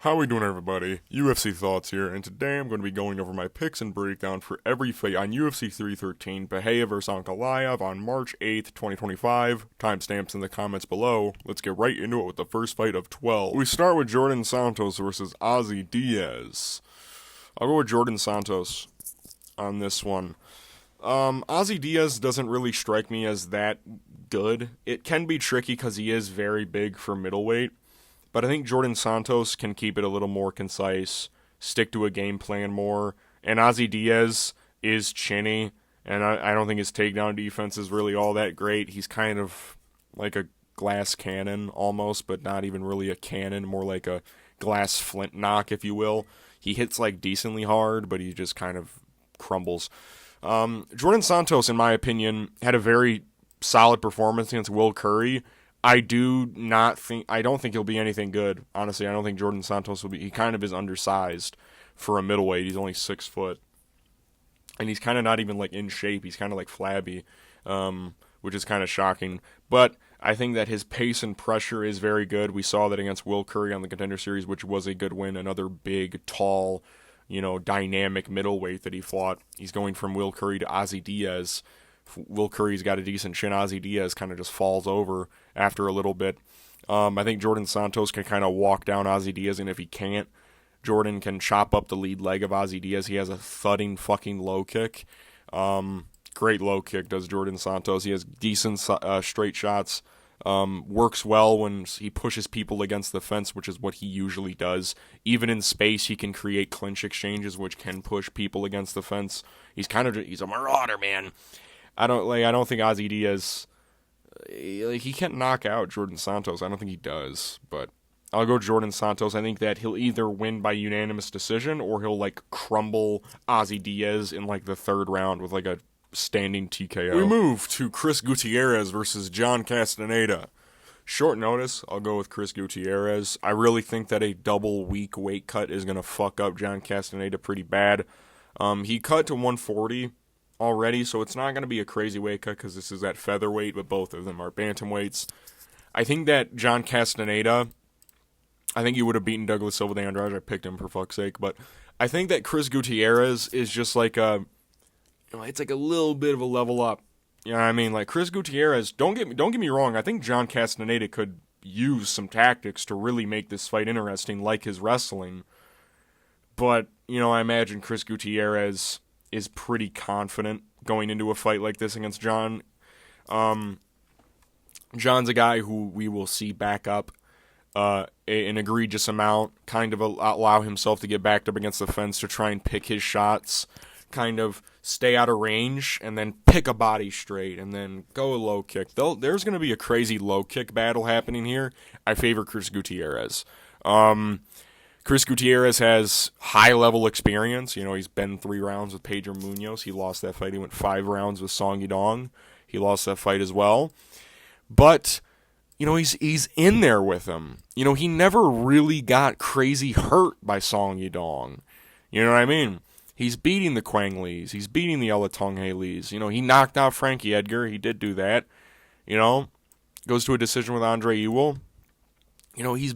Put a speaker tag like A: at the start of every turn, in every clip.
A: How we doing, everybody? UFC Thoughts here, and today I'm going to be going over my picks and breakdown for every fight on UFC 313, Pereira vs. Ankalaev on March 8th, 2025. Timestamps in the comments below. Let's get right into it with the first fight of 12. We start with Djorden Santos versus Ozzy Diaz. I'll go with Djorden Santos on this one. Ozzy Diaz doesn't really strike me as that good. It can be tricky because he is very big for middleweight. But I think Djorden Santos can keep it a little more concise, stick to a game plan more. And Ozzy Diaz is chinny, and I don't think his takedown defense is really all that great. He's kind of like a glass cannon almost, but not even really a cannon, more like a glass flint knock, if you will. He hits like decently hard, but he just kind of crumbles. Djorden Santos, in my opinion, had a very solid performance against Will Curry. I don't think he'll be anything good. Honestly, I don't think Djorden Santos will be. He kind of is undersized for a middleweight. He's only 6 foot. And he's kind of not even like in shape. He's kind of like flabby, which is kind of shocking. But I think that his pace and pressure is very good. We saw that against Will Curry on the Contender Series, which was a good win. Another big, tall, dynamic middleweight that he fought. He's going from Will Curry to Ozzy Diaz. Will Curry's got a decent chin. Ozzy Diaz kind of just falls over after a little bit. I think Djorden Santos can kind of walk down Ozzy Diaz, and if he can't, Djorden can chop up the lead leg of Ozzy Diaz. He has a thudding fucking low kick. Great low kick does Djorden Santos. He has decent straight shots. Works well when he pushes people against the fence, which is what he usually does. Even in space, he can create clinch exchanges, which can push people against the fence. He's a marauder, man. I don't think Ozzy Diaz, he can't knock out Djorden Santos. I don't think he does, but I'll go Djorden Santos. I think that he'll either win by unanimous decision or he'll crumble Ozzy Diaz in the third round with a standing TKO. We move to Chris Gutierrez versus John Castañeda. Short notice, I'll go with Chris Gutierrez. I really think that a double weak weight cut is going to fuck up John Castañeda pretty bad. He cut to 140 already, so it's not going to be a crazy weight cut because this is at featherweight, but both of them are bantamweights. I think that John Castañeda, I think he would have beaten Douglas Silva de Andrade. I picked him for fuck's sake, but I think that Chris Gutierrez is just it's a little bit of a level up. You know what I mean? Chris Gutierrez, don't get me wrong, I think John Castañeda could use some tactics to really make this fight interesting, like his wrestling. But, I imagine Chris Gutierrez is pretty confident going into a fight like this against John. John's a guy who we will see back up an egregious amount, kind of allow himself to get backed up against the fence to try and pick his shots, kind of stay out of range, and then pick a body straight, and then go a low kick. There's going to be a crazy low kick battle happening here. I favor Chris Gutierrez. Chris Gutierrez has high-level experience. He's been 3 rounds with Pedro Munoz. He lost that fight. He went 5 rounds with Song Yadong. He lost that fight as well. But, he's in there with him. He never really got crazy hurt by Song Yadong. You know what I mean? He's beating the Quang Lees. He's beating the Olatunga Lees. He knocked out Frankie Edgar. He did do that. Goes to a decision with Andre Ewell. He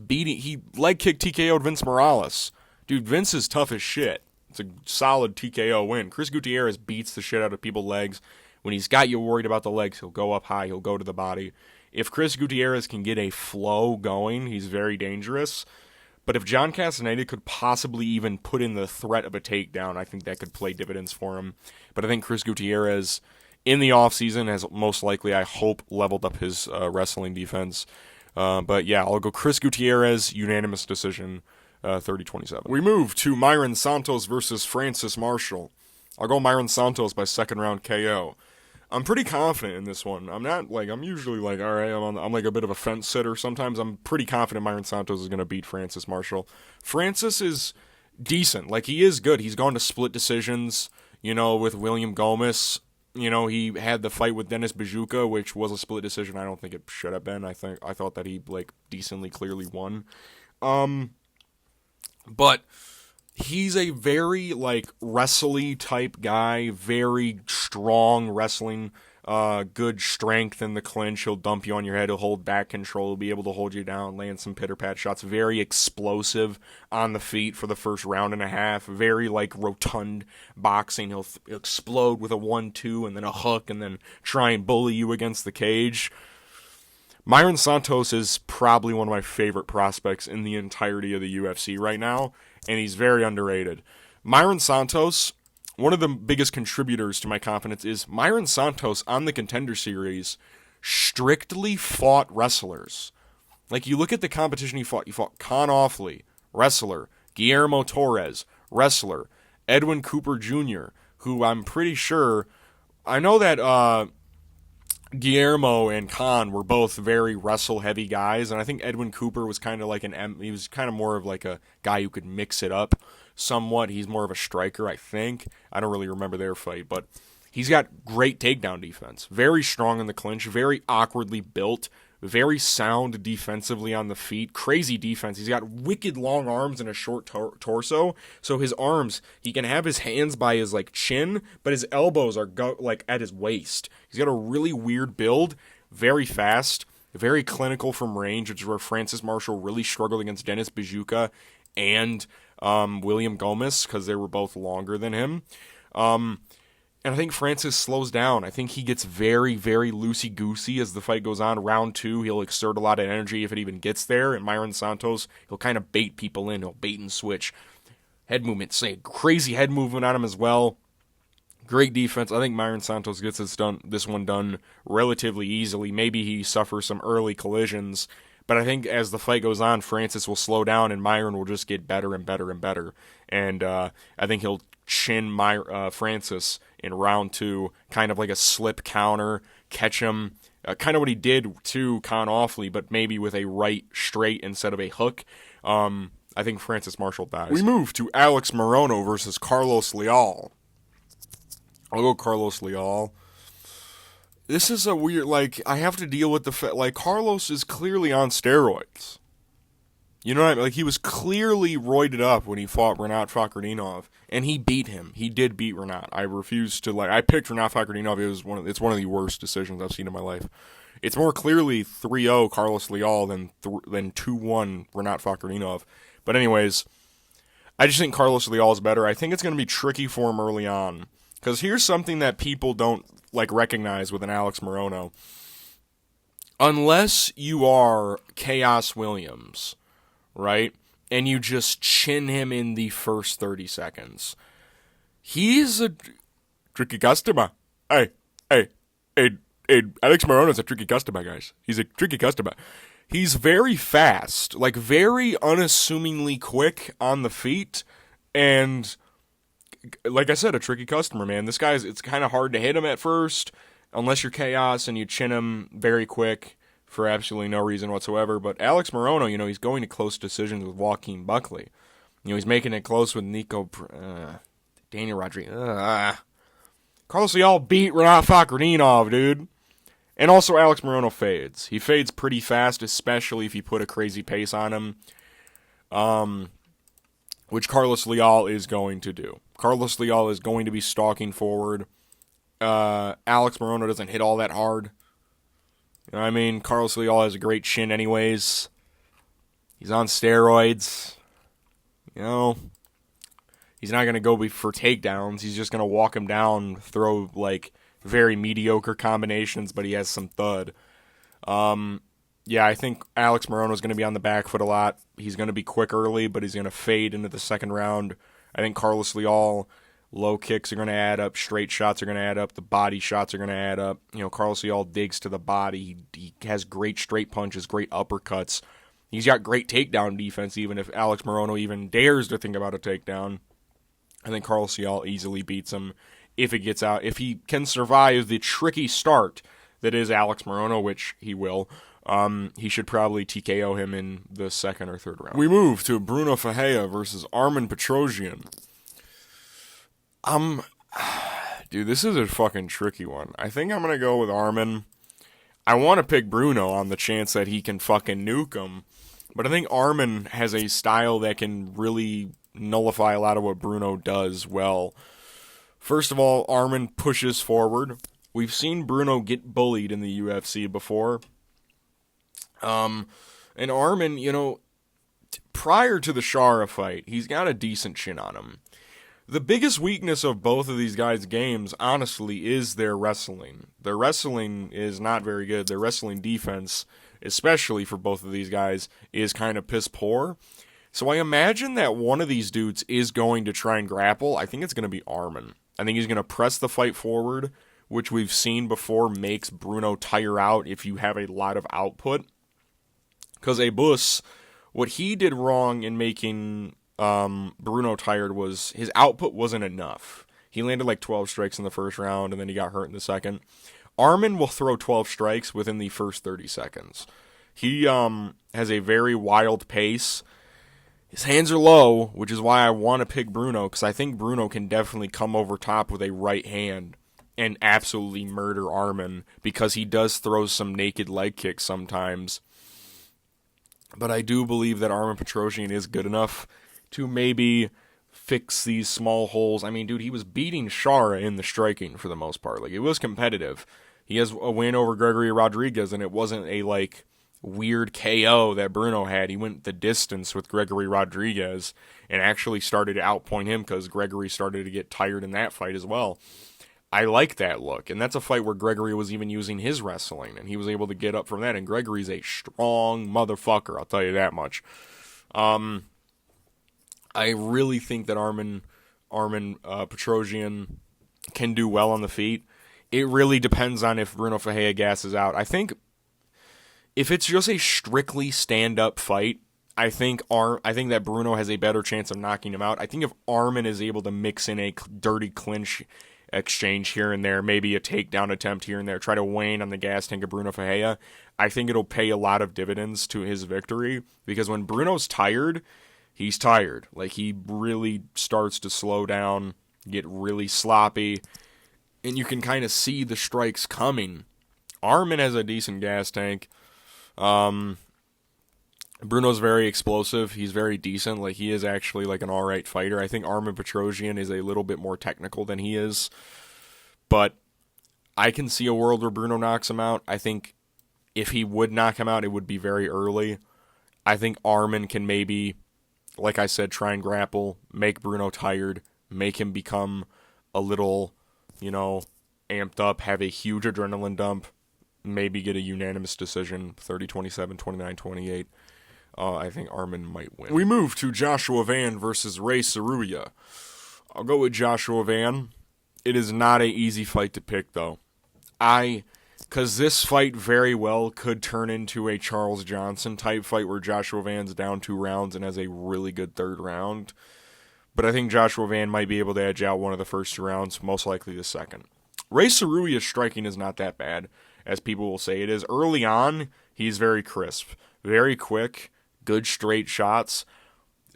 A: leg kicked TKO'd Vince Morales. Dude, Vince is tough as shit. It's a solid TKO win. Chris Gutierrez beats the shit out of people's legs. When he's got you worried about the legs, he'll go up high, he'll go to the body. If Chris Gutierrez can get a flow going, he's very dangerous. But if John Castañeda could possibly even put in the threat of a takedown, I think that could play dividends for him. But I think Chris Gutierrez, in the offseason, has most likely, I hope, leveled up his wrestling defense. But yeah, I'll go Chris Gutierrez, unanimous decision, 30-27. We move to Mairon Santos versus Francis Marshall. I'll go Mairon Santos by second round KO. I'm pretty confident in this one. I'm not I'm usually all right, I'm a bit of a fence sitter. Sometimes I'm pretty confident Mairon Santos is going to beat Francis Marshall. Francis is decent. He is good. He's gone to split decisions, with William Gomez. He had the fight with Dennis Bajuka, which was a split decision. I don't think it should have been. I thought that he decently clearly won. But he's a very wrestly type guy, very strong wrestling. good strength in the clinch. He'll dump you on your head. He'll hold back control. He'll be able to hold you down, land some pitter-pat shots. Very explosive on the feet for the first round and a half. Very, rotund boxing. He'll explode with a 1-2 and then a hook and then try and bully you against the cage. Mairon Santos is probably one of my favorite prospects in the entirety of the UFC right now, and he's very underrated. Mairon Santos, one of the biggest contributors to my confidence is Mairon Santos on the Contender Series strictly fought wrestlers. You look at the competition he fought Con Offley, wrestler, Guillermo Torres, wrestler, Edwin Cooper Jr., who I'm pretty sure, I know that Guillermo and Khan were both very wrestle-heavy guys, and I think Edwin Cooper was kind of he was kind of more of a guy who could mix it up somewhat. He's more of a striker, I think. I don't really remember their fight, but he's got great takedown defense. Very strong in the clinch, very awkwardly built, very sound defensively on the feet. Crazy defense. He's got wicked long arms and a short torso. So his arms, he can have his hands by his chin, but his elbows are at his waist. He's got a really weird build, very fast, very clinical from range, which is where Francis Marshall really struggled against Dennis Bajukka and William Gomez, because they were both longer than him. And I think Francis slows down. I think he gets very, very loosey-goosey as the fight goes on. Round 2, he'll exert a lot of energy if it even gets there. And Mairon Santos, he'll kind of bait people in. He'll bait and switch. Head movement, crazy head movement on him as well. Great defense. I think Mairon Santos gets this one done relatively easily. Maybe he suffers some early collisions. But I think as the fight goes on, Francis will slow down and Mairon will just get better and better and better. And I think he'll chin Francis in round 2, kind of like a slip counter, catch him, kind of what he did to Con Offley, but maybe with a right straight instead of a hook. I think Francis Marshall dies. We move to Alex Morono versus Carlos Leal. I'll go Carlos Leal. This is a weird, I have to deal with the fact, Carlos is clearly on steroids. You know what I mean? He was clearly roided up when he fought Rinat Fakhretdinov, and he beat him. He did beat Rinat. I refused to, I picked Rinat Fakhretdinov. It's one of the worst decisions I've seen in my life. It's more clearly 3-0 Carlos Leal than 2-1 Rinat Fakhretdinov. But anyways, I just think Carlos Leal is better. I think it's going to be tricky for him early on. Because here's something that people don't, recognize with an Alex Morono. Unless you are Chaos Williams, right? And you just chin him in the first 30 seconds. He's a tricky customer. Hey, Alex Morono's a tricky customer, guys. He's a tricky customer. He's very fast, very unassumingly quick on the feet, and like I said, a tricky customer, man. This guy's, it's kind of hard to hit him at first, unless you're Chaos and you chin him very quick for absolutely no reason whatsoever. But Alex Morono, he's going to close decisions with Joaquin Buckley. He's making it close with Daniel Rodriguez. Carlos Leal beat Rinat Fakhretdinov, dude. And also Alex Morono fades. He fades pretty fast, especially if you put a crazy pace on him. Which Carlos Leal is going to do. Carlos Leal is going to be stalking forward. Alex Morono doesn't hit all that hard. You know what I mean? Carlos Leal has a great chin anyways. He's on steroids. He's not going to go for takedowns. He's just going to walk him down, throw, very mediocre combinations, but he has some thud. I think Alex Morono is going to be on the back foot a lot. He's going to be quick early, but he's going to fade into the second round. I think Carlos Leal, low kicks are going to add up, straight shots are going to add up, the body shots are going to add up. Carlos Leal digs to the body. He has great straight punches, great uppercuts. He's got great takedown defense, even if Alex Morono even dares to think about a takedown. I think Carlos Leal easily beats him if it gets out. If he can survive the tricky start that is Alex Morono, which he will, he should probably TKO him in the second or third round. We move to Bruno Ferreira versus Armen Petrosyan. Dude, this is a fucking tricky one. I think I'm going to go with Armen. I want to pick Brunno on the chance that he can fucking nuke him. But I think Armen has a style that can really nullify a lot of what Brunno does well. First of all, Armen pushes forward We've seen Brunno get bullied in the UFC before. And Armen, prior to the Shara fight, he's got a decent chin on him. The biggest weakness of both of these guys' games, honestly, is their wrestling. Their wrestling is not very good. Their wrestling defense, especially for both of these guys, is kind of piss poor. So I imagine that one of these dudes is going to try and grapple. I think it's going to be Armen. I think he's going to press the fight forward, which we've seen before makes Brunno tire out if you have a lot of output. Because Abus, what he did wrong in making Brunno tired was his output wasn't enough. He landed like 12 strikes in the first round, and then he got hurt in the second. Armen will throw 12 strikes within the first 30 seconds. He has a very wild pace. His hands are low, which is why I want to pick Brunno, because I think Brunno can definitely come over top with a right hand and absolutely murder Armen, because he does throw some naked leg kicks sometimes. But I do believe that Armen Petrosyan is good enough to maybe fix these small holes. I mean, dude, he was beating Shara in the striking for the most part. Like, it was competitive. He has a win over Gregory Rodriguez, and it wasn't a, weird KO that Brunno had. He went the distance with Gregory Rodriguez and actually started to outpoint him because Gregory started to get tired in that fight as well. I like that look, and that's a fight where Gregory was even using his wrestling, and he was able to get up from that, and Gregory's a strong motherfucker, I'll tell you that much. I really think that Armen Petrosyan can do well on the feet. It really depends on if Bruno Ferreira gasses out. I think if it's just a strictly stand-up fight, I think that Brunno has a better chance of knocking him out. I think if Armen is able to mix in a dirty clinch exchange here and there, maybe a takedown attempt here and there, try to wane on the gas tank of Bruno Ferreira, I think it'll pay a lot of dividends to his victory, because when Bruno's tired, he's tired. Like, he really starts to slow down, get really sloppy, and you can kind of see the strikes coming. Armen has a decent gas tank. Bruno's very explosive. He's very decent. Like, he is actually like an alright fighter. I think Armen Petrosyan is a little bit more technical than he is. But I can see a world where Brunno knocks him out. I think if he would knock him out, it would be very early. I think Armen can maybe, like I said, try and grapple, make Brunno tired, make him become a little, amped up, have a huge adrenaline dump, maybe get a unanimous decision, 30-27, 29-28. I think Armen might win. We move to Joshua Van versus Rei Tsuruya. I'll go with Joshua Van. It is not an easy fight to pick, though. Because this fight very well could turn into a Charles Johnson type fight where Joshua Van's down 2 rounds and has a really good third round. But I think Joshua Van might be able to edge out one of the first 2 rounds, most likely the second. Rei Tsuruya's striking is not that bad, as people will say it is. Early on, he's very crisp, very quick, good straight shots.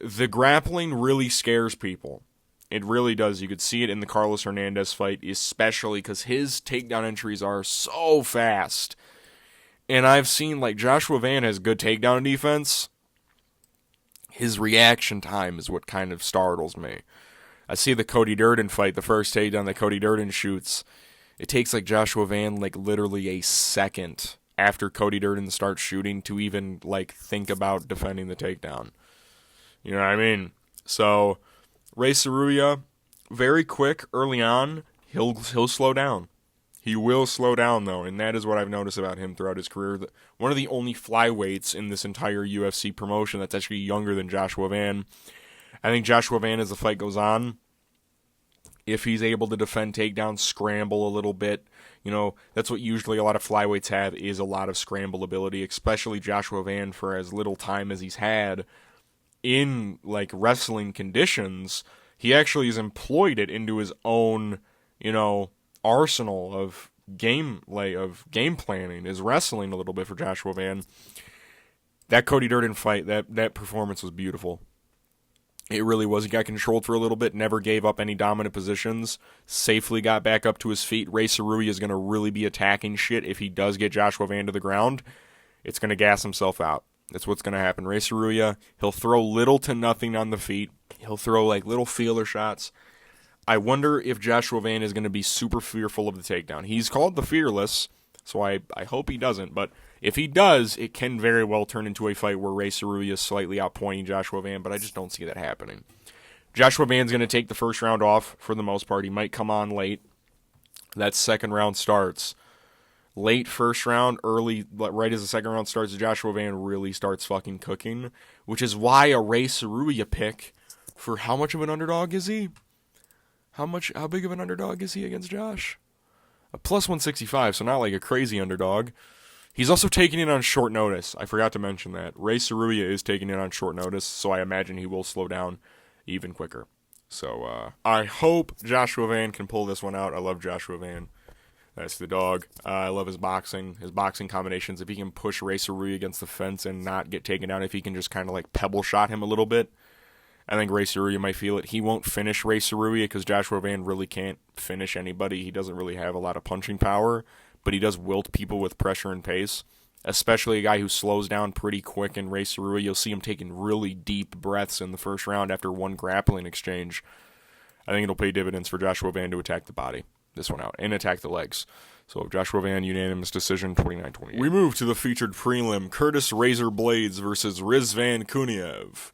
A: The grappling really scares people. It really does. You could see it in the Carlos Hernandez fight, especially because his takedown entries are so fast. And I've seen, Joshua Van has good takedown defense. His reaction time is what kind of startles me. I see the Cody Djorden fight, the first takedown that Cody Djorden shoots. It takes, Joshua Van, literally a second after Cody Djorden starts shooting to even, think about defending the takedown. You know what I mean? So, Rei Tsuruya, very quick early on, he'll slow down. He will slow down, though, and that is what I've noticed about him throughout his career. One of the only flyweights in this entire UFC promotion that's actually younger than Joshua Van. I think Joshua Van, as the fight goes on, if he's able to defend takedowns, scramble a little bit, that's what usually a lot of flyweights have, is a lot of scramble ability, especially Joshua Van, for as little time as he's had in, wrestling conditions. He actually has employed it into his own, arsenal of game planning, is wrestling a little bit for Joshua Van. That Cody Djorden fight, that performance was beautiful. It really was. He got controlled for a little bit, never gave up any dominant positions, safely got back up to his feet. Rei Tsuruya is going to really be attacking shit. If he does get Joshua Van to the ground, it's going to gas himself out. That's what's going to happen. Rei Tsuruya, he'll throw little to nothing on the feet. He'll throw, little feeler shots. I wonder if Joshua Van is going to be super fearful of the takedown. He's called the Fearless, so I hope he doesn't. But if he does, it can very well turn into a fight where Rei Tsuruya is slightly outpointing Joshua Van, but I just don't see that happening. Joshua Van's going to take the first round off for the most part. He might come on late. That second round starts. Late first round, early, right as the second round starts, Joshua Van really starts fucking cooking, which is why a Rei Tsuruya pick for how much of an underdog is he? How big of an underdog is he against Josh? A plus 165, so not like a crazy underdog. He's also taking it on short notice. I forgot to mention that. Rei Tsuruya is taking it on short notice, so I imagine he will slow down even quicker. So I hope Joshua Van can pull this one out. I love Joshua Van. That's the dog. I love his boxing combinations. If he can push Rei Tsuruya against the fence and not get taken down, if he can just kind of like pebble shot him a little bit, I think Rei Tsuruya might feel it. He won't finish Rei Tsuruya because Joshua Van really can't finish anybody. He doesn't really have a lot of punching power, but he does wilt people with pressure and pace, especially a guy who slows down pretty quick in Rei Tsuruya. You'll see him taking really deep breaths in the first round after one grappling exchange. I think it'll pay dividends for Joshua Van to attack the body this one out and attack the legs. So Joshua Van, unanimous decision, 29-28. We move to the featured prelim, Curtis Razor Blaydes versus Rizvan Kuniev.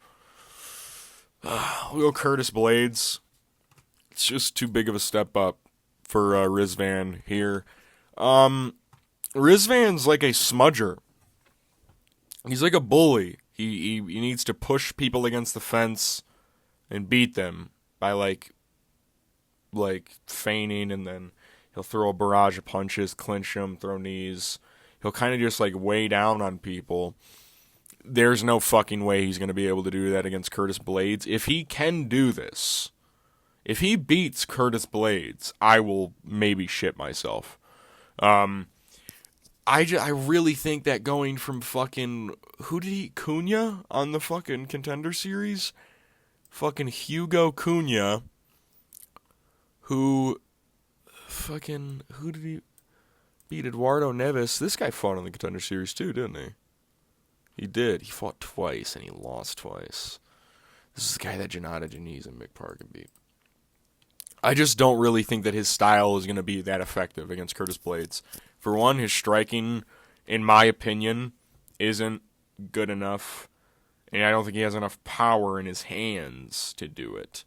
A: We'll go Curtis Blaydes. It's just too big of a step up for Rizvan here. Rizvan's like a smudger. He's like a bully. He needs to push people against the fence and beat them by like feigning, and then he'll throw a barrage of punches, clinch them, throw knees. He'll kind of just like weigh down on people. There's no fucking way he's going to be able to do that against Curtis Blaydes. If he can do this, if he beats Curtis Blaydes, I will maybe shit myself. I really think that going from fucking, Cunha on the fucking Contender Series? Fucking Hugo Cunha, who did he beat? Eduardo Neves. This guy fought on the Contender Series too, didn't he? He did. He fought twice, and he lost twice. This is the guy that Janata Janice and Mick Parkin beat. I just don't really think that his style is going to be that effective against Curtis Blaydes. For one, his striking, in my opinion, isn't good enough, and I don't think he has enough power in his hands to do it.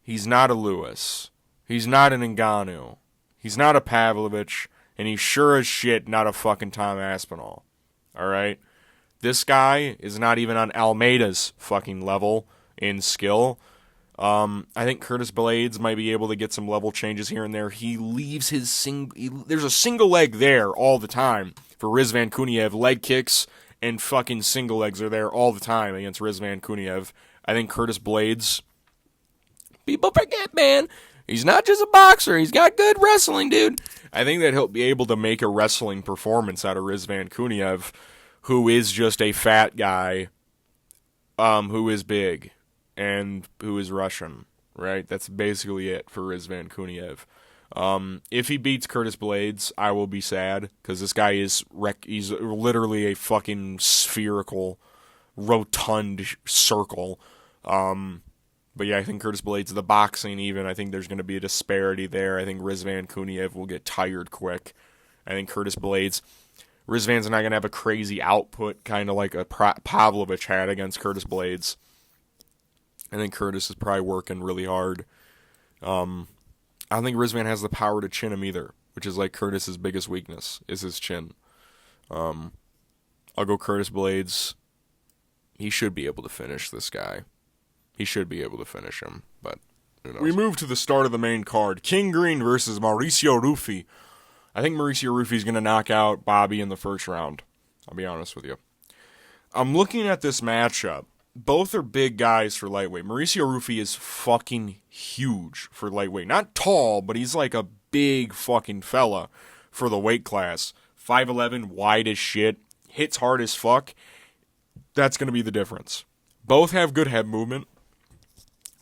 A: He's not a Lewis. He's not an Ngannou. He's not a Pavlovich, and he's sure as shit not a fucking Tom Aspinall. Alright? This guy is not even on Almeida's fucking level in skill. I think Curtis Blaydes might be able to get some level changes here and there. He leaves his there's a single leg there all the time for Rizvan Kuniev. Leg kicks and fucking single legs are there all the time against Rizvan Kuniev. I think Curtis Blaydes, people forget, man, he's not just a boxer. He's got good wrestling, dude. I think that he'll be able to make a wrestling performance out of Rizvan Kuniev, who is just a fat guy, who is big and who is Russian, right? That's basically it for Rizvan Kuniev. If he beats Curtis Blaydes, I will be sad, because this guy is he's literally a fucking spherical, rotund circle. But yeah, I think Curtis Blaydes, the boxing even, I think there's going to be a disparity there. I think Rizvan Kuniev will get tired quick. I think Curtis Blaydes, Rizvan's not going to have a crazy output, kind of like a Pavlovich had against Curtis Blaydes. I think Curtis is probably working really hard. I don't think Rizvan has the power to chin him either, which is like Curtis's biggest weakness, is his chin. I'll go Curtis Blaydes. He should be able to finish this guy. He should be able to finish him, but who knows? We move to the start of the main card. King Green versus Mauricio Ruffy. I think Mauricio Ruffy is going to knock out Bobby in the first round. I'll be honest with you. I'm looking at this matchup. Both are big guys for lightweight. Mauricio Ruffy is fucking huge for lightweight. Not tall, but he's like a big fucking fella for the weight class. 5'11", wide as shit, hits hard as fuck. That's going to be the difference. Both have good head movement.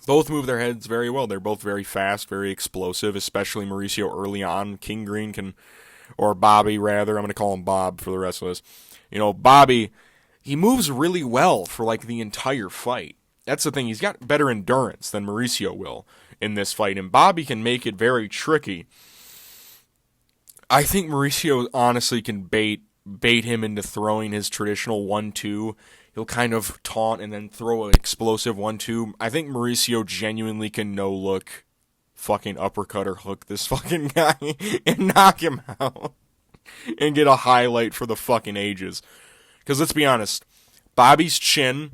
A: Both move their heads very well. They're both very fast, very explosive, especially Mauricio early on. King Green can, or Bobby rather, I'm going to call him Bob for the rest of this. You know, Bobby, he moves really well for like the entire fight. That's the thing. He's got better endurance than Mauricio will in this fight, and Bobby can make it very tricky. I think Mauricio honestly can bait him into throwing his traditional 1-2. He'll kind of taunt and then throw an explosive 1-2. I think Mauricio genuinely can no-look fucking uppercut or hook this fucking guy and knock him out and get a highlight for the fucking ages. Because let's be honest, Bobby's chin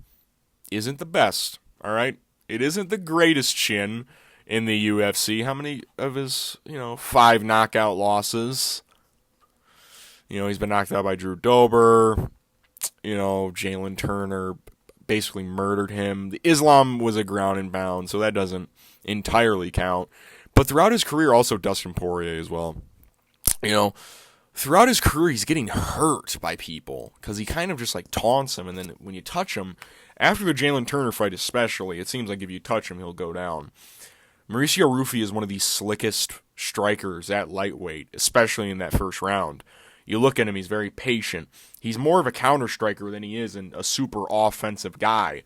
A: isn't the best, all right? It isn't the greatest chin in the UFC. How many of his, 5 knockout losses? He's been knocked out by Drew Dober. Jalin Turner basically murdered him. The Islam was a ground and pound, so that doesn't entirely count. But throughout his career, also Dustin Poirier as well. Throughout his career, he's getting hurt by people because he kind of just like taunts him, and then when you touch him, after the Jalin Turner fight especially, it seems like if you touch him, he'll go down. Mauricio Ruffy is one of the slickest strikers at lightweight, especially in that first round. You look at him, he's very patient. He's more of a counter striker than he is a super offensive guy.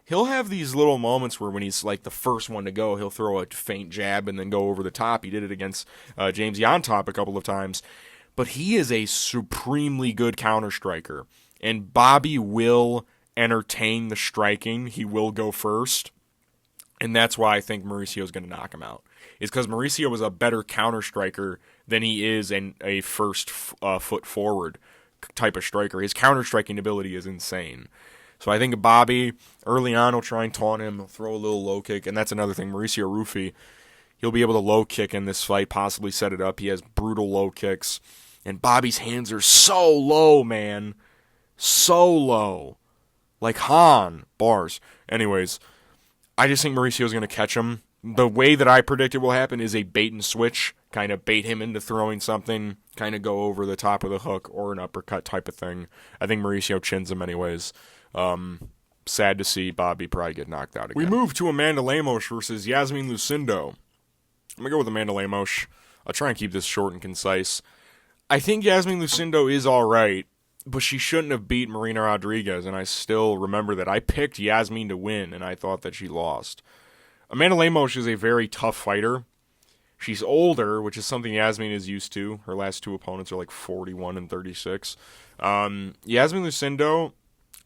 A: He'll have these little moments where when he's like the first one to go, he'll throw a feint jab and then go over the top. He did it against James Yontop a couple of times. But he is a supremely good counter striker. And Bobby will entertain the striking. He will go first. And that's why I think Mauricio is going to knock him out. It's because Mauricio is a better counter striker than he is a first foot forward type of striker. His counter striking ability is insane. So I think Bobby, early on, will try and taunt him, throw a little low kick. And that's another thing. Mauricio Ruffy, he'll be able to low kick in this fight, possibly set it up. He has brutal low kicks. And Bobby's hands are so low, man. So low. Like Han. Bars. Anyways, I just think Mauricio's going to catch him. The way that I predict it will happen is a bait and switch. Kind of bait him into throwing something. Kind of go over the top of the hook or an uppercut type of thing. I think Mauricio chins him anyways. Sad to see Bobby probably get knocked out again. We move to Amanda Lemos versus Iasmin Lucindo. I'm going to go with Amanda Lemos. I'll try and keep this short and concise. I think Iasmin Lucindo is alright, but she shouldn't have beat Marina Rodriguez, and I still remember that I picked Iasmin to win, and I thought that she lost. Amanda Lemos is a very tough fighter. She's older, which is something Iasmin is used to. Her last 2 opponents are like 41 and 36. Iasmin Lucindo,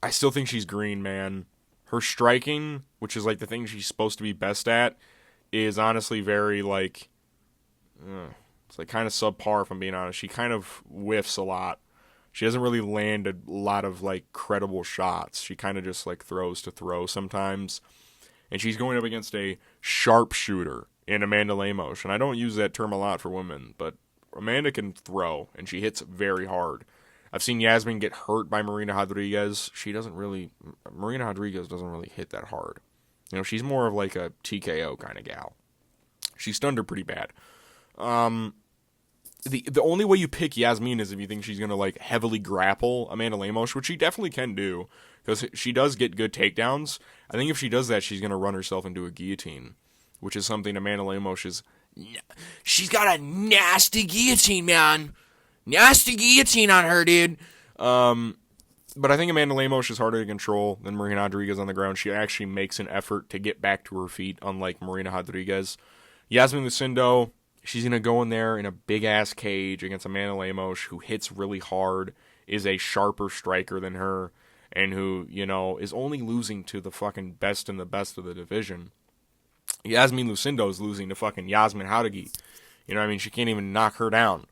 A: I still think she's green, man. Her striking, which is like the thing she's supposed to be best at, is honestly very like... it's like kind of subpar, if I'm being honest. She kind of whiffs a lot. She doesn't really land a lot of like credible shots. She kind of just like throws to throw sometimes. And she's going up against a sharpshooter in Amanda Lemos. And I don't use that term a lot for women, but Amanda can throw, and she hits very hard. I've seen Iasmin get hurt by Marina Rodriguez. Marina Rodriguez doesn't really hit that hard. She's more of like a TKO kind of gal. She stunned her pretty bad. The only way you pick Iasmin is if you think she's going to like heavily grapple Amanda Lemos, which she definitely can do, because she does get good takedowns. I think if she does that, she's going to run herself into a guillotine, which is something Amanda Lemos is... She's got a nasty guillotine, man. Nasty guillotine on her, dude. But I think Amanda Lemos is harder to control than Marina Rodriguez on the ground. She actually makes an effort to get back to her feet, unlike Marina Rodriguez. Iasmin Lucindo... She's going to go in there in a big-ass cage against Amanda Lemos, who hits really hard, is a sharper striker than her, and who, is only losing to the fucking best and the best of the division. Iasmin Lucindo is losing to fucking Yasmin Jauregui. She can't even knock her down.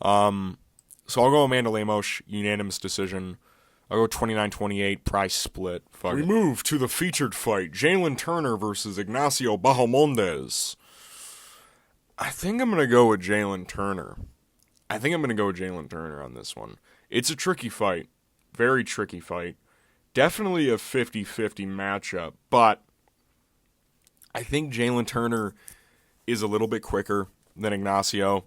A: So I'll go Amanda Lemos, unanimous decision. I'll go 29-28, price split. Fuck it. Move to the featured fight, Jalin Turner versus Ignacio Bahamondes. I think I'm going to go with Jalin Turner. On this one. It's a tricky fight. Very tricky fight. Definitely a 50-50 matchup. But I think Jalin Turner is a little bit quicker than Ignacio.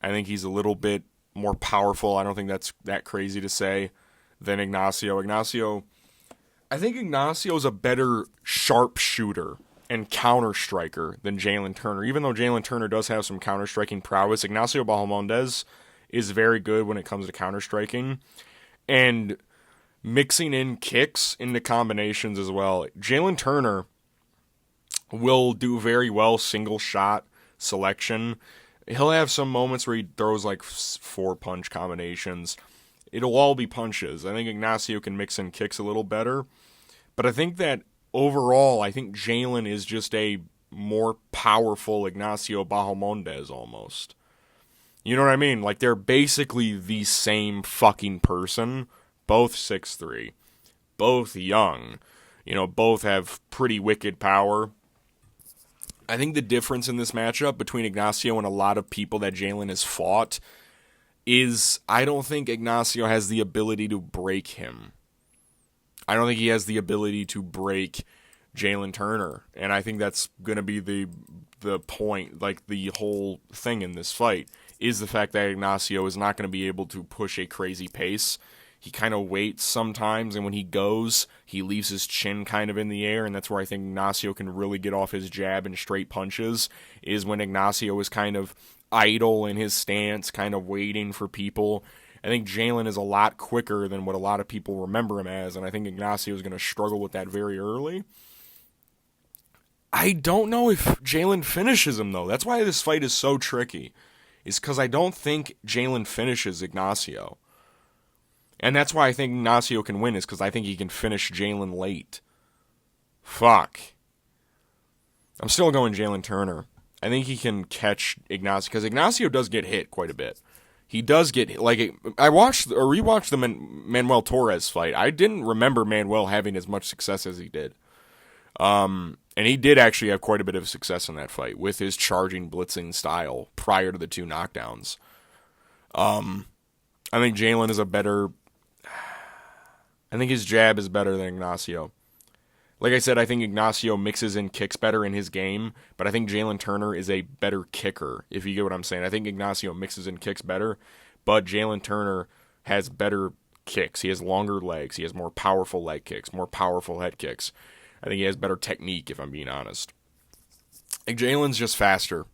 A: I think he's a little bit more powerful. I don't think that's that crazy to say than Ignacio. I think Ignacio's a better sharpshooter and counter-striker than Jalin Turner. Even though Jalin Turner does have some counter-striking prowess, Ignacio Bahamondes is very good when it comes to counter-striking. And mixing in kicks into combinations as well. Jalin Turner will do very well single shot selection. He'll have some moments where he throws like 4-punch combinations. It'll all be punches. I think Ignacio can mix in kicks a little better. But I think that overall, I think Jalin is just a more powerful Ignacio Bahamondes almost. You know what I mean? Like, they're basically the same fucking person. Both 6'3", both young. You know, both have pretty wicked power. I think the difference in this matchup between Ignacio and a lot of people that Jalin has fought is I don't think Ignacio has the ability to break him. I don't think he has the ability to break Jalin Turner. And I think that's going to be the point, like the whole thing in this fight, is the fact that Ignacio is not going to be able to push a crazy pace. He kind of waits sometimes, and when he goes, he leaves his chin kind of in the air, and that's where I think Ignacio can really get off his jab and straight punches, is when Ignacio is kind of idle in his stance, kind of waiting for people. I think Jalin is a lot quicker than what a lot of people remember him as, and I think Ignacio is going to struggle with that very early. I don't know if Jalin finishes him, though. That's why this fight is so tricky, is because I don't think Jalin finishes Ignacio. And that's why I think Ignacio can win, is because I think he can finish Jalin late. Fuck. I'm still going Jalin Turner. I think he can catch Ignacio, because Ignacio does get hit quite a bit. He does get hit. Like, I rewatched the Manuel Torres fight. I didn't remember Manuel having as much success as he did. And he did actually have quite a bit of success in that fight with his charging, blitzing style prior to the 2 knockdowns. I think Jalin is a better... I think his jab is better than Ignacio. Like I said, I think Ignacio mixes in kicks better in his game, but I think Jalin Turner is a better kicker, if you get what I'm saying. I think Ignacio mixes in kicks better, but Jalin Turner has better kicks. He has longer legs. He has more powerful leg kicks, more powerful head kicks. I think he has better technique, if I'm being honest. I think Jalen's just faster,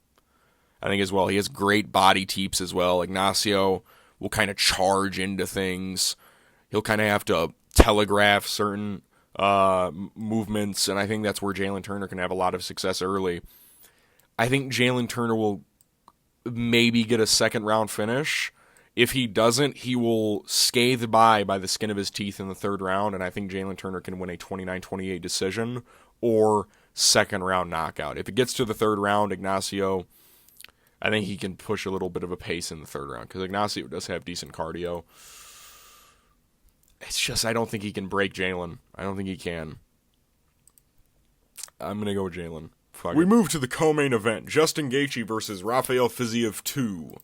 A: I think, as well. He has great body teeps as well. Ignacio will kind of charge into things. He'll kind of have to telegraph certain movements, and I think that's where Jalin Turner can have a lot of success early. I think Jalin Turner will maybe get a second-round finish. If he doesn't, he will scathe by the skin of his teeth in the third round, and I think Jalin Turner can win a 29-28 decision or second-round knockout. If it gets to the third round, Ignacio, I think he can push a little bit of a pace in the third round, because Ignacio does have decent cardio. It's just I don't think he can break Jalin. I don't think he can. I'm going to go with Jalin. We move to the co-main event. Justin Gaethje versus Rafael Fiziev 2.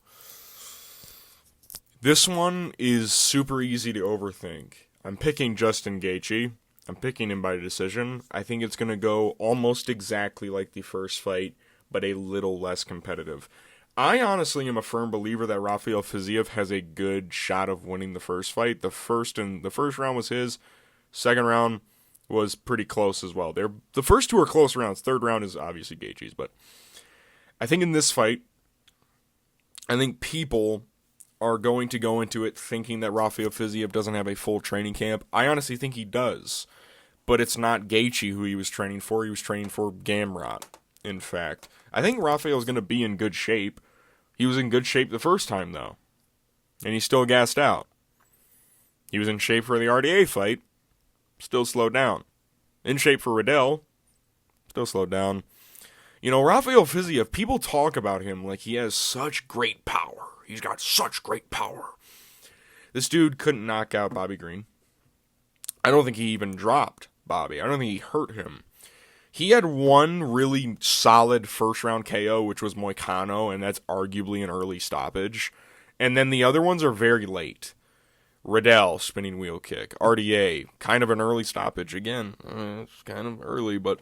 A: This one is super easy to overthink. I'm picking Justin Gaethje. I'm picking him by decision. I think it's going to go almost exactly like the first fight, but a little less competitive. I honestly am a firm believer that Rafael Fiziev has a good shot of winning the first fight. The first round was his. Second round was pretty close as well. The first 2 are close rounds. Third round is obviously Gaethje's, but I think in this fight, I think people are going to go into it thinking that Rafael Fiziev doesn't have a full training camp. I honestly think he does, but it's not Gaethje who he was training for. He was training for Gamrot, in fact. I think Rafael's going to be in good shape. He was in good shape the first time, though, and he's still gassed out. He was in shape for the RDA fight, still slowed down. In shape for Riddell, still slowed down. You know, Rafael Fiziev, people talk about him like he has such great power. He's got such great power. This dude couldn't knock out Bobby Green. I don't think he even dropped Bobby. I don't think he hurt him. He had one really solid first-round KO, which was Moicano, and that's arguably an early stoppage. And then the other ones are very late. Riddell, spinning wheel kick. RDA, kind of an early stoppage. Again, it's kind of early, but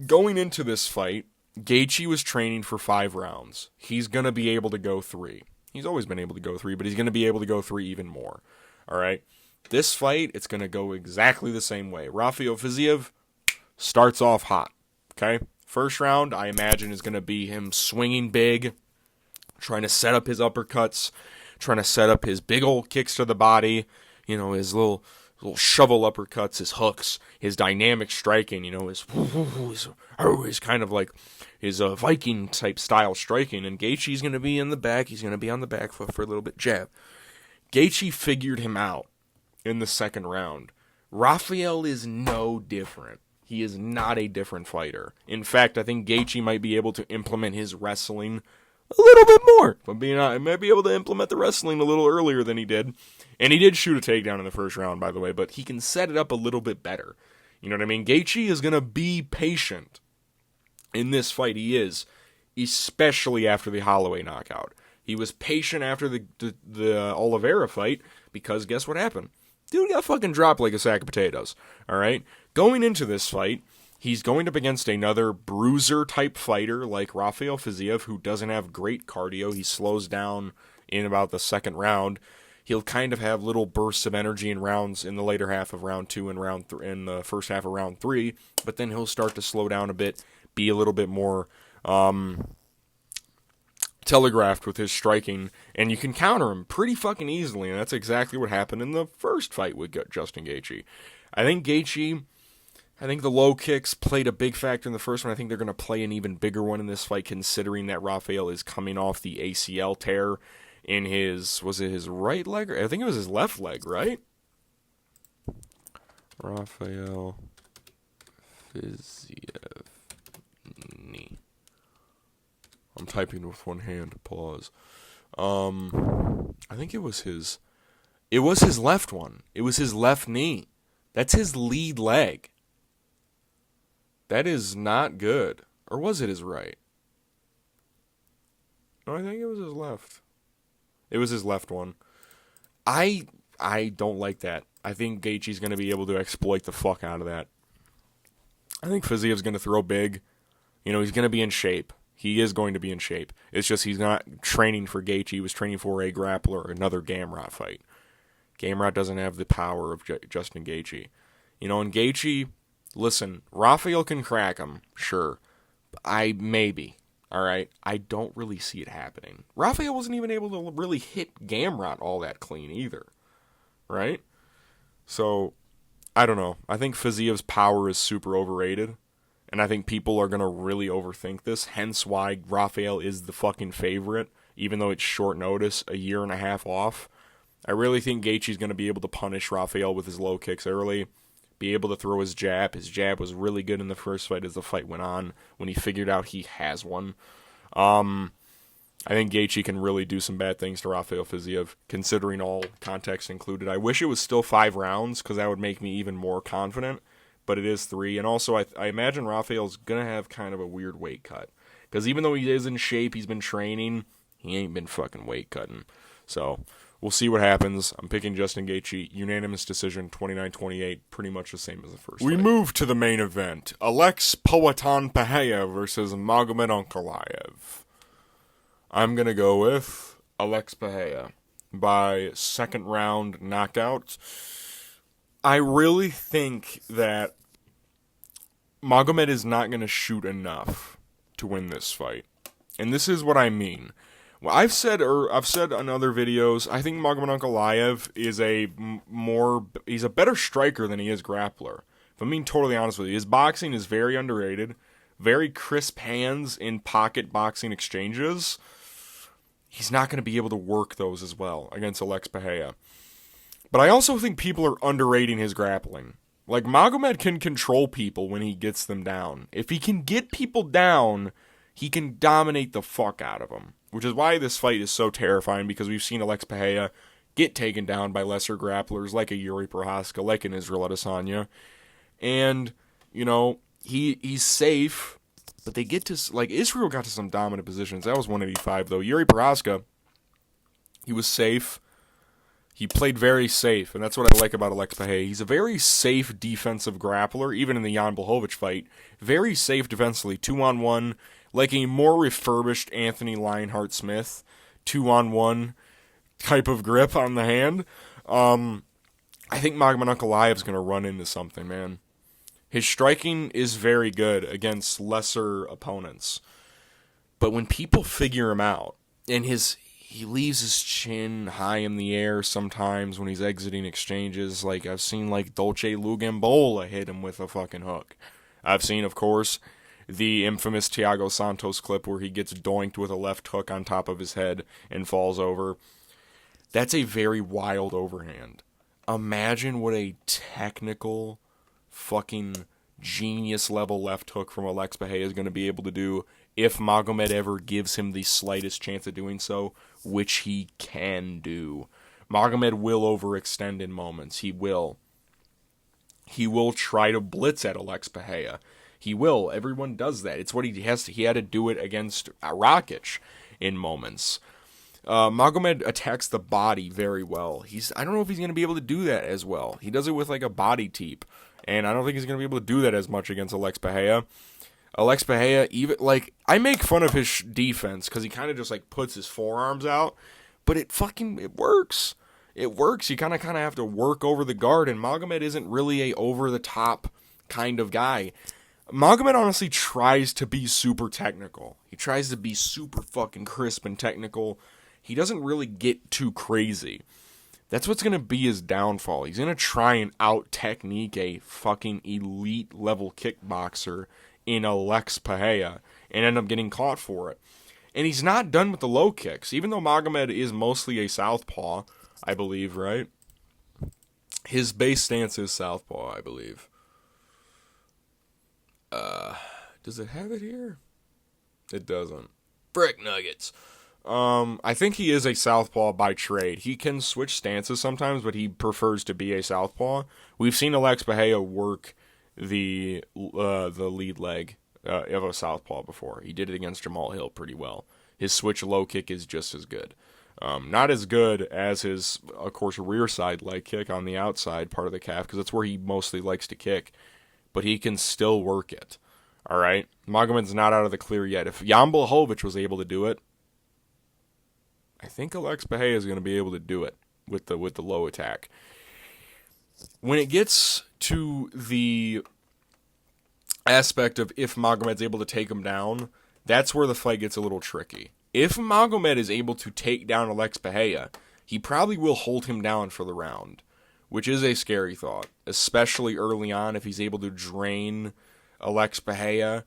A: going into this fight, Gaethje was training for 5 rounds. He's going to be able to go 3. He's always been able to go 3, but he's going to be able to go 3 even more. All right? This fight, it's going to go exactly the same way. Rafael Fiziev starts off hot, okay? First round, I imagine, is going to be him swinging big, trying to set up his uppercuts, trying to set up his big old kicks to the body, you know, his little little shovel uppercuts, his hooks, his dynamic striking, his kind of like his Viking type style striking. And Gaethje's going to be in the back. He's going to be on the back foot for a little bit. Jab. Gaethje figured him out in the second round. Rafael is no different. He is not a different fighter. In fact, I think Gaethje might be able to implement his wrestling a little bit more. If I'm being honest, he might be able to implement the wrestling a little earlier than he did. And he did shoot a takedown in the first round, by the way, but he can set it up a little bit better. You know what I mean? Gaethje is going to be patient in this fight. He is, especially after the Holloway knockout. He was patient after the Oliveira fight because guess what happened? Dude got fucking dropped like a sack of potatoes. All right? Going into this fight, he's going up against another bruiser-type fighter like Rafael Fiziev, who doesn't have great cardio. He slows down in about the second round. He'll kind of have little bursts of energy in rounds in the later half of round 2 and in the first half of round 3, but then he'll start to slow down a bit, be a little bit more telegraphed with his striking, and you can counter him pretty fucking easily, and that's exactly what happened in the first fight with Justin Gaethje. I think the low kicks played a big factor in the first one. I think they're going to play an even bigger one in this fight, considering that Rafael is coming off the ACL tear in was it his right leg? I think it was his left leg, right? Rafael Fiziev knee. I'm typing with one hand. Pause. I think it was his left one. It was his left knee. That's his lead leg. That is not good. Or was it his right? No, I think it was his left. It was his left one. I don't like that. I think Gaethje's going to be able to exploit the fuck out of that. I think Fiziev's going to throw big. He's going to be in shape. He is going to be in shape. It's just he's not training for Gaethje. He was training for a grappler, another Gamrot fight. Gamrot doesn't have the power of Justin Gaethje. And Gaethje, listen, Rafael can crack him, sure. Maybe. All right, I don't really see it happening. Rafael wasn't even able to really hit Gamrot all that clean either, right? So, I don't know. I think Fiziev's power is super overrated, and I think people are going to really overthink this, hence why Rafael is the fucking favorite, even though it's short notice, a year and a half off. I really think Gaethje's going to be able to punish Rafael with his low kicks early, be able to throw his jab. His jab was really good in the first fight as the fight went on, when he figured out he has one. I think Gaethje can really do some bad things to Rafael Fiziev, considering all context included. I wish it was still 5 rounds, because that would make me even more confident, but it is 3. And also, I imagine Rafael's going to have kind of a weird weight cut, because even though he is in shape, he's been training, he ain't been fucking weight cutting. So, we'll see what happens. I'm picking Justin Gaethje. Unanimous decision, 29-28. Pretty much the same as the first fight. Move to the main event. Alex Poatan Pereira versus Magomed Ankalaev. I'm going to go with Alex Pereira by second round knockout. I really think that Magomed is not going to shoot enough to win this fight. And this is what I mean. Well, I've said in other videos, I think Magomed Ankalaev is he's a better striker than he is grappler. If I'm being totally honest with you, his boxing is very underrated, very crisp hands in pocket boxing exchanges. He's not going to be able to work those as well against Alex Pereira. But I also think people are underrating his grappling. Like, Magomed can control people when he gets them down. If he can get people down, he can dominate the fuck out of them. Which is why this fight is so terrifying, because we've seen Alex Pereira get taken down by lesser grapplers like a Yuri Prochazka, like an Israel Adesanya. And, he's safe, but they get to, Israel got to some dominant positions. That was 185, though. Yuri Prochazka, he was safe. He played very safe, and that's what I like about Alex Pereira. He's a very safe defensive grappler, even in the Jan Blachowicz fight. Very safe defensively, 2-on-1, like a more refurbished Anthony Lionheart-Smith, 2-on-1 type of grip on the hand. I think Magomed Ankalaev is going to run into something, man. His striking is very good against lesser opponents. But when people figure him out, and he leaves his chin high in the air sometimes when he's exiting exchanges. Like, I've seen, like, Dolce Lugambola hit him with a fucking hook. I've seen, of course, the infamous Thiago Santos clip where he gets doinked with a left hook on top of his head and falls over. That's a very wild overhand. Imagine what a technical fucking genius level left hook from Alex Pereira is going to be able to do if Magomed ever gives him the slightest chance of doing so, which he can do. Magomed will overextend in moments. He will. He will try to blitz at Alex Pereira. He will. Everyone does that. It's what he has to. He had to do it against Rakic in moments. Magomed attacks the body very well. I don't know if he's going to be able to do that as well. He does it with like a body teep, and I don't think he's going to be able to do that as much against Alex Pereira. Alex Pereira, even like I make fun of his defense because he kind of just like puts his forearms out, but it works. It works. You kind of have to work over the guard, and Magomed isn't really a over the top kind of guy. Magomed honestly tries to be super technical. He tries to be super fucking crisp and technical. He doesn't really get too crazy. That's what's going to be his downfall. He's going to try and out-technique a fucking elite level kickboxer in Alex Pereira and end up getting caught for it. And he's not done with the low kicks. Even though Magomed is mostly a southpaw, I believe, right? His base stance is southpaw, I believe. Does it have it here? It doesn't. Frick nuggets. I think he is a southpaw by trade. He can switch stances sometimes, but he prefers to be a southpaw. We've seen Alex Pereira work the lead leg of a southpaw before. He did it against Jamal Hill pretty well. His switch low kick is just as good. Not as good as his, of course, rear side leg kick on the outside part of the calf, because that's where he mostly likes to kick. But he can still work it. All right? Magomed's not out of the clear yet. If Jan Blachowicz was able to do it, I think Alex Pereira is going to be able to do it with the low attack. When it gets to the aspect of if Magomed's able to take him down, that's where the fight gets a little tricky. If Magomed is able to take down Alex Pereira, he probably will hold him down for the round, which is a scary thought, especially early on if he's able to drain Alex Pereira,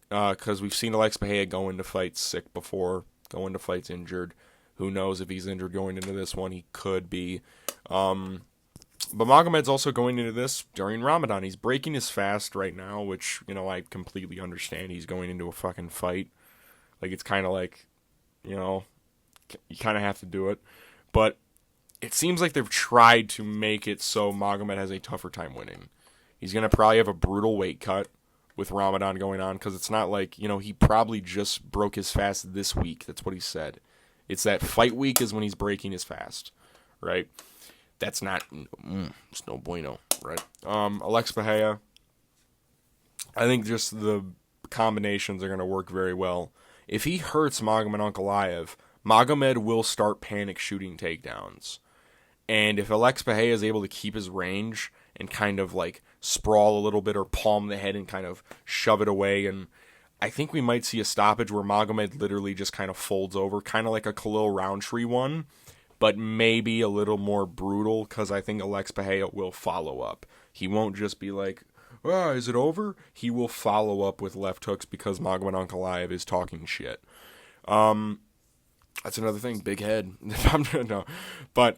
A: because we've seen Alex Pereira go into fights sick before, go into fights injured. Who knows if he's injured going into this one? He could be. But Magomed's also going into this during Ramadan. He's breaking his fast right now, which, I completely understand. He's going into a fucking fight. Like, it's kind of like, you kind of have to do it. But it seems like they've tried to make it so Magomed has a tougher time winning. He's going to probably have a brutal weight cut with Ramadan going on, because it's not like, he probably just broke his fast this week. That's what he said. It's that fight week is when he's breaking his fast, right? That's not, it's no bueno, right? Alex Pereira, I think just the combinations are going to work very well. If he hurts Magomed Ankalaev, Magomed will start panic shooting takedowns. And if Alex Pereira is able to keep his range and kind of like sprawl a little bit or palm the head and kind of shove it away, and I think we might see a stoppage where Magomed literally just kind of folds over, kind of like a Khalil Roundtree one, but maybe a little more brutal, because I think Alex Pereira will follow up. He won't just be like, is it over? He will follow up with left hooks because Magomed Ankalaev is talking shit. That's another thing, big head. No. But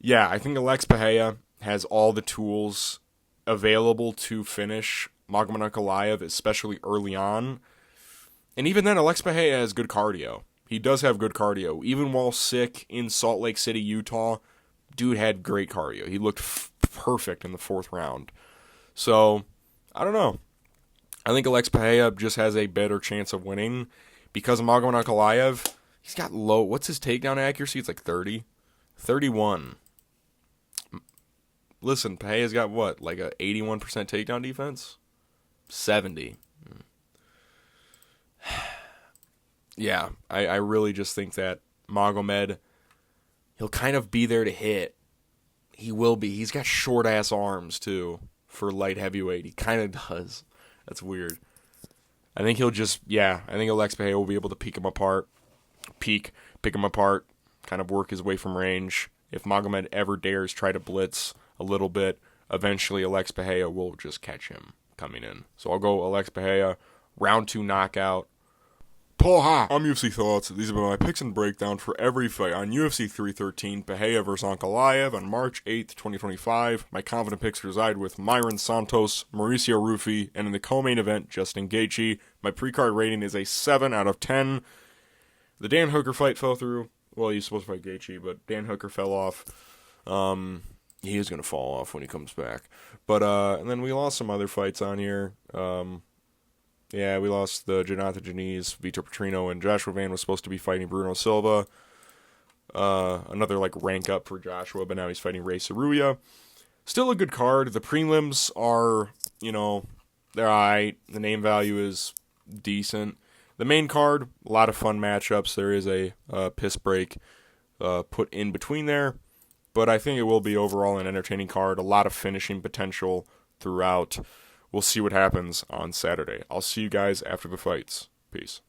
A: yeah, I think Alex Pereira has all the tools available to finish Magomed Ankalaev, especially early on. And even then, Alex Pereira has good cardio. He does have good cardio. Even while sick in Salt Lake City, Utah, dude had great cardio. He looked perfect in the fourth round. So, I don't know. I think Alex Pereira just has a better chance of winning because of Magomed Ankalaev. He's got low. What's his takedown accuracy? It's like 30. 31. Listen, Pereira's got what? Like a 81% takedown defense? 70. Yeah, I really just think that Magomed, he'll kind of be there to hit. He will be. He's got short-ass arms, too, for light heavyweight. He kind of does. That's weird. I think he'll just, I think Alex Pereira will be able to pick him apart, kind of work his way from range. If Magomed ever dares try to blitz a little bit, eventually Alex Pereira will just catch him coming in. So I'll go Alex Pereira, round 2 knockout. Porra! I'm UFC Thoughts. These have been my picks and breakdown for every fight on UFC 313, Pereira vs. Ankalaev on March 8th, 2025. My confident picks reside with Mairon, Santos, Mauricio, Ruffy, and in the co-main event, Justin Gaethje. My pre-card rating is a 7 out of 10. The Dan Hooker fight fell through. Well, he was supposed to fight Gaethje, but Dan Hooker fell off. He is going to fall off when he comes back. But, and then we lost some other fights on here. Yeah, we lost the Jonathan Janice, Vitor Petrino, and Joshua Van was supposed to be fighting Bruno Silva. Another, rank up for Joshua, but now he's fighting Rei Tsuruya. Still a good card. The prelims are, they're alright. The name value is decent. The main card, a lot of fun matchups. There is a piss break put in between there. But I think it will be overall an entertaining card. A lot of finishing potential throughout. We'll see what happens on Saturday. I'll see you guys after the fights. Peace.